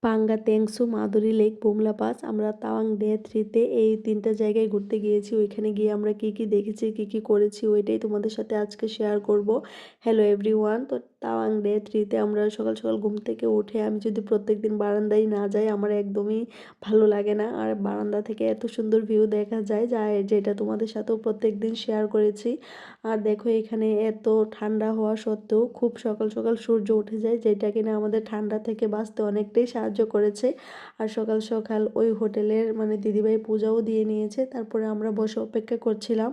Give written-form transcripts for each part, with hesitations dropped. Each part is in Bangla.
পাঙ্গা, তেংসু, মাদুরি লেক, বুমলা পাস। আমরা তাওয়াং ডে 3 তে এই ৩ টা জায়গায় ঘুরতে গিয়েছি। ওইখানে গিয়ে আমরা কি, কি দেখেছি, কি, কি করেছি ওইটাই তোমাদের সাথে আজকে শেয়ার করব। Hello everyone. তো তাওয়াং ডে 3 তে আমরা সকাল, সকাল ঘুম থেকে উঠে আমি যদি প্রত্যেকদিন বারান্দায় না যাই আমার একদমই ভালো লাগে না। আর বারান্দা থেকে এত সুন্দর ভিউ দেখা যায় যেটা তোমাদের সাথেও প্রত্যেকদিন শেয়ার করেছি। আর দেখো এখানে এত ঠান্ডা হওয়া সত্ত্বেও খুব সকাল, সকাল সূর্য উঠে যায় যেটা কিনা আমাদের ঠান্ডা থেকে বাঁচতে অনেকটাই সাহায্য করেছে। আর সকাল সকাল ওই হোটেলের দিদিভাই পূজাও দিয়ে নিয়েছে। তারপরে আমরা বসে অপেক্ষা করছিলাম।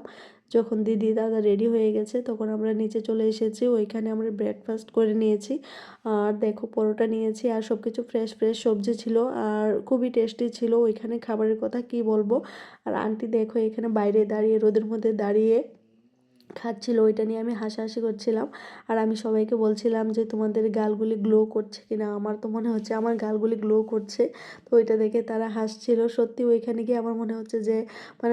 যখন দিদি দাদা রেডি হয়ে গেছে তখন আমরা নিচে চলে এসেছি। ওইখানে আমরা ব্রেকফাস্ট করে নিয়েছি। আর দেখো পরোটা নিয়েছি আর সব কিছু ফ্রেশ ফ্রেশ সবজি ছিল আর খুবই টেস্টি ছিল। ওইখানে খাবারের কথা কি বলবো। আর আন্টি দেখো এখানে বাইরে দাঁড়িয়ে রোদের মধ্যে দাঁড়িয়ে খাচ্ছিল, ওইটা নিয়ে আমি হাসাহাসি করছিলাম। আর আমি সবাইকে বলছিলাম যে তোমাদের গালগুলি গ্লো করছে কিনা। আমার তো মনে হচ্ছে আমার গালগুলি গ্লো করছে। তো ওইটা দেখে তারা হাসছিল। সত্যি ওইখানে গিয়ে আমার মনে হচ্ছে যে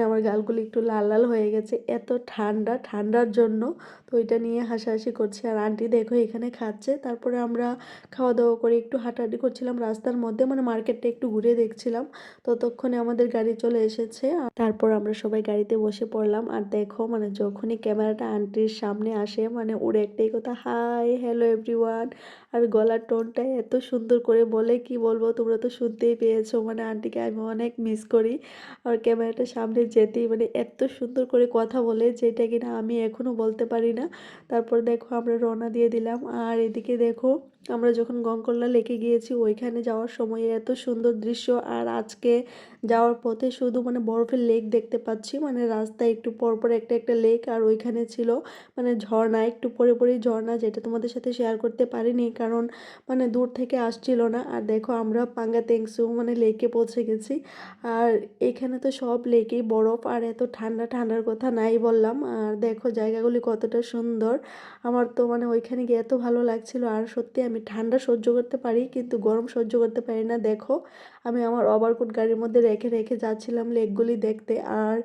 আমার গালগুলি একটু লাল লাল হয়ে গেছে, এত ঠান্ডা, ঠান্ডার জন্য। তো ওইটা নিয়ে হাসাহাসি করছে। আর আন্টি দেখো এখানে খাচ্ছে। তারপরে আমরা খাওয়া দাওয়া করে একটু হাঁটাহাঁটি করছিলাম রাস্তার মধ্যে, মার্কেটটা একটু ঘুরে দেখছিলাম। ততক্ষণে আমাদের গাড়ি চলে এসেছে। আর তারপর আমরা সবাই গাড়িতে বসে পড়লাম। আর দেখো যখনই ক্যামেরাটা আন্টির সামনে আসে ওরে একটাই কথা, হাই হ্যালো এভরিওয়ান। আর গলার টোনটা এত সুন্দর করে বলে কি বলবো, তোমরা তো শুনতেই পেয়েছো। আন্টিকে আমি অনেক মিস করি। আর ক্যামেরাটার সামনে যেতেই এত সুন্দর করে কথা বলে যেটা কিনা আমি এখনো বলতে পারি না। তারপর দেখো আমরা রওনা দিয়ে দিলাম। আর এদিকে দেখো আমরা যখন গংকল্লা লেকে গিয়েছি ওইখানে যাওয়ার সময় এত সুন্দর দৃশ্য। আর আজকে যাওয়ার পথে শুধু বরফের লেক দেখতে পাচ্ছি। রাস্তায় একটু পরপর একটা একটা লেক। আর ওইখানে ছিল ঝর্ণা, একটু পরে পরেই ঝর্ণা, যেটা তোমাদের সাথে শেয়ার করতে পারিনি কারণ দূর থেকে আসছিল না। আর দেখো আমরা পাঙ্গা তেংসু লেকে পৌঁছে গেছি। আর এখানে তো সব লেকেই বরফ আর এত ঠান্ডা, ঠান্ডার কথা নাই বললাম। আর দেখো জায়গাগুলি কতটা সুন্দর। আমার তো ওইখানে গিয়ে এত ভালো লাগছিল। আর সত্যি আমি ঠান্ডা সহ্য করতে পারি কিন্তু গরম সহ্য করতে পারি না। দেখো আমি আমার ওভারকোট গাড়ির মধ্যে রেখে রেখে যাচ্ছিলাম লেকগুলি দেখতে। আর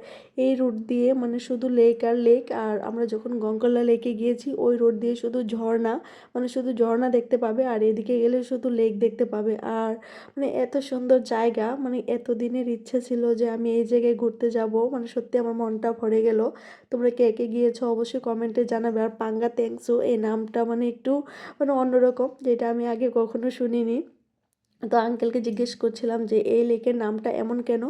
এই রুট দিয়ে শুধু লেক আর লেক। আর আমরা যখন গংকল্লা লেকে গিয়েছি ওই রোড দিয়ে শুধু ঝর্ণা, শুধু ঝর্ণা দেখতে পাবে। আর এদিকে গেলে শুধু লেক দেখতে পাবে। আর এত সুন্দর জায়গা, এত দিনের ইচ্ছে ছিল যে আমি এই জায়গায় ঘুরতে যাব। সত্যি আমার মনটা ভরে গেল। তোমরা কে কে গিয়েছো অবশ্যই কমেন্টে জানাবে। আর পাঙ্গা তেংসু এই নামটা একটু অন্যরকম, যেটা আমি আগে কখনো শুনিনি। তো আঙ্কেলকে জিজ্ঞেস করছিলাম যে এই লেকের নামটা এমন কেন।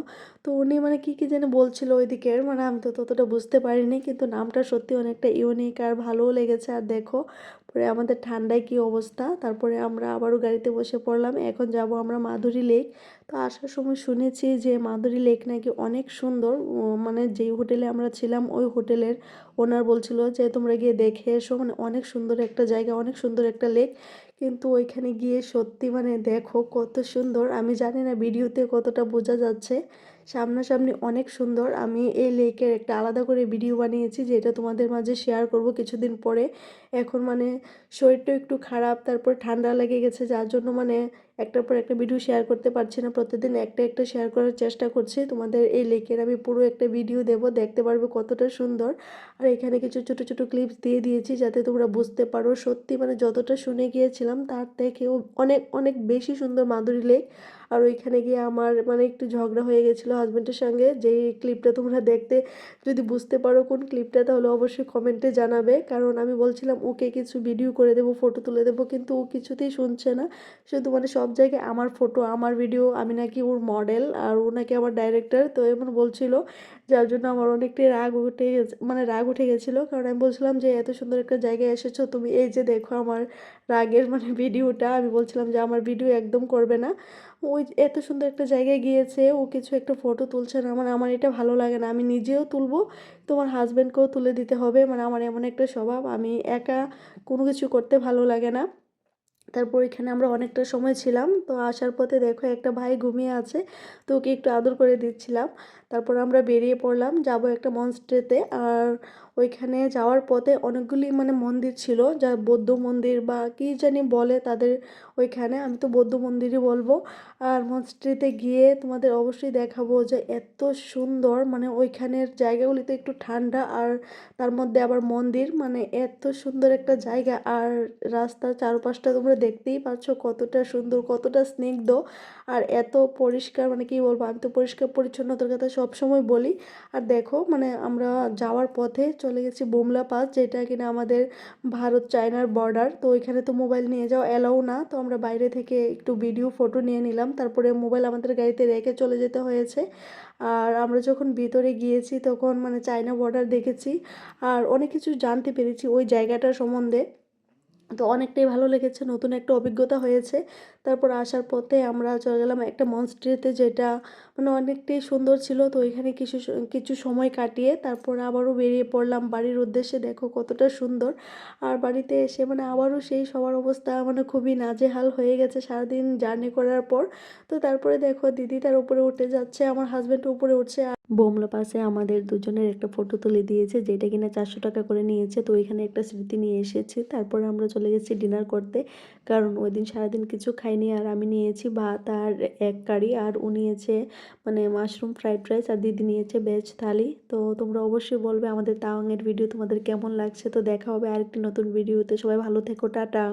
তো উনি কী কী যেন বলছিল ওইদিকের, আমি তো ততটা বুঝতে পারিনি কিন্তু নামটা সত্যি অনেকটা ইউনিক আর ভালোও লেগেছে। আর দেখো পরে আমাদের ঠান্ডায় কী অবস্থা। তারপরে আমরা আবারও গাড়িতে বসে পড়লাম। এখন যাব আমরা মাধুরী লেক। তো আসার সময় শুনেছি যে মাধুরী লেক নাকি অনেক সুন্দর। যেই হোটেলে আমরা ছিলাম ওই হোটেলের ওনার বলছিল যে তোমরা গিয়ে দেখে এসো, অনেক সুন্দর একটা জায়গা, অনেক সুন্দর একটা লেক। কিন্তু ওইখানে গিয়ে সত্যি দেখো কত সুন্দর। আমি জানি না ভিডিওতে কতটা বোঝা যাচ্ছে, সামনাসামনি অনেক সুন্দর। আমি এই লেকের একটা আলাদা করে ভিডিও বানিয়েছি যেটা তোমাদের মাঝে শেয়ার করব কিছুদিন পরে। এখন শরীরটা একটু খারাপ, তারপর ঠান্ডা লেগে গেছে যার জন্য একটার পর একটা ভিডিও শেয়ার করতে পারছি না। প্রতিদিন একটা একটা শেয়ার করার চেষ্টা করছি। তোমাদের এই লেকের আমি পুরো একটা ভিডিও দেব, দেখতে পারবে কতটা সুন্দর। আর এখানে কিছু ছোট ছোট ক্লিপস দিয়ে দিয়েছি যাতে তোমরা বুঝতে পারো। সত্যি যতটা শুনে গিয়েছিলাম তার থেকেও অনেক অনেক বেশি সুন্দর মাধুরী লেক। আর ওইখানে গিয়ে আমার একটু ঝগড়া হয়ে গেছিলো হাজব্যান্ডের সঙ্গে। যেই ক্লিপটা তোমরা দেখতে যদি বুঝতে পারো কোন ক্লিপটা তাহলে অবশ্যই কমেন্টে জানাবে। কারণ আমি বলছিলাম ওকে কিছু ভিডিও করে দেবো, ফটো তুলে দেবো, কিন্তু ও কিছুতেই শুনছে না। শুধু সব জায়গায় আমার ফটো, আমার ভিডিও, আমি নাকি ওর মডেল আর ও নাকি আমার ডাইরেক্টর। তো এমন বলছিল যার জন্য আমার অনেকটাই রাগ উঠে গেছে, রাগ উঠে গেছিলো। কারণ আমি বলছিলাম যে এত সুন্দর একটা জায়গায় এসেছো তুমি, এই যে দেখো আমার রাগের ভিডিওটা। আমি বলছিলাম যে আমার ভিডিও একদম করবে না। ওই এত সুন্দর একটা জায়গায় গিয়েছে ও কিছু একটা ফটো তুলছে না। আমার এটা ভালো লাগে না। আমি নিজেও তুলবো, তোমার হাজব্যান্ডকেও তুলে দিতে হবে। আমার এমন একটা স্বভাব, আমি একা কোনো কিছু করতে ভালো লাগে না। তারপর এখানে আমরা অনেকটা সময় ছিলাম। তো আসার পথে দেখো একটা ভাই ঘুমিয়ে আছে, তো ওকে একটু আদর করে দিচ্ছিলাম। তারপর আমরা বেরিয়ে পড়লাম, যাব একটা মনস্ট্রেতে। আর ওইখানে যাওয়ার পথে অনেকগুলি মন্দির ছিল, যা বৌদ্ধ মন্দির বা কী জানি বলে তাদের ওইখানে, আমি তো বৌদ্ধ মন্দিরই বলবো। আর মনস্ট্রিতে গিয়ে তোমাদের অবশ্যই দেখাবো যে এত সুন্দর, মানে ওইখানের জায়গাগুলি তো একটু ঠান্ডা, আর তার মধ্যে আবার মন্দির, মানে এত সুন্দর একটা জায়গা। আর রাস্তার চারপাশটা তোমরা দেখতেই পাচ্ছ কতটা সুন্দর, কতটা স্নিগ্ধ, আর এত পরিষ্কার, মানে কি বলবো, আমি তো পরিষ্কার পরিচ্ছন্নতার কথা সবসময় বলি। আর দেখো মানে আমরা যাওয়ার পথে চলে গেছি বুমলা পাস, যেটা কিনা আমাদের ভারত চায়নার বর্ডার। তো ওইখানে তো মোবাইল নিয়ে যাওয়া অ্যালাউ না, তো আমরা বাইরে থেকে একটু ভিডিও ফটো নিয়ে নিলাম, তারপরে মোবাইল আমাদের গাড়িতে রেখে চলে যেতে হয়েছে। আর আমরা যখন ভিতরে গিয়েছি তখন মানে চায়না বর্ডার দেখেছি, আর অনেক কিছু জানতে পেরেছি ওই জায়গাটার সম্বন্ধে। তো অনেকটাই ভালো লেগেছে, নতুন একটা অভিজ্ঞতা হয়েছে। তারপর আসার পথে আমরা চলে গেলাম একটা মনস্ট্রিতে, যেটা মানে অনেকটাই সুন্দর ছিল। তো ওইখানে কিছু সময় কাটিয়ে তারপর আবারও বেরিয়ে পড়লাম বাড়ির উদ্দেশ্যে। দেখো কতটা সুন্দর। আর বাড়িতে এসে মানে আবারও সেই সবার অবস্থা মানে খুবই নাজেহাল হয়ে গেছে সারাদিন জার্নি করার পর। তো তারপরে দেখো দিদি তার উপরে উঠে যাচ্ছে, আমার হাজব্যান্ড উপরে উঠছে। বোমলা পাশে আমাদের দুজনের একটা ফটো তুলে দিয়েছে, যেটা কিনা 400 টাকা করে নিয়েছে। তো ওইখানে একটা স্মৃতি নিয়ে এসেছি। তারপর আমরা চলে গেছি ডিনার করতে, কারণ ওই দিন সারাদিন কিছু খাইনি। আর আমি নিয়েছি ভাত আর এক কারি, আর ও নিয়েছে মানে মাশরুম ফ্রাইড রাইস, আর দিদি নিয়েছে ভেজ থালি। তো তোমরা অবশ্যই বলবে আমাদের তাওয়াংয়ের ভিডিও তোমাদের কেমন লাগছে। তো দেখা হবে আরেকটি নতুন ভিডিওতে, সবাই ভালো থেকো, টাটা।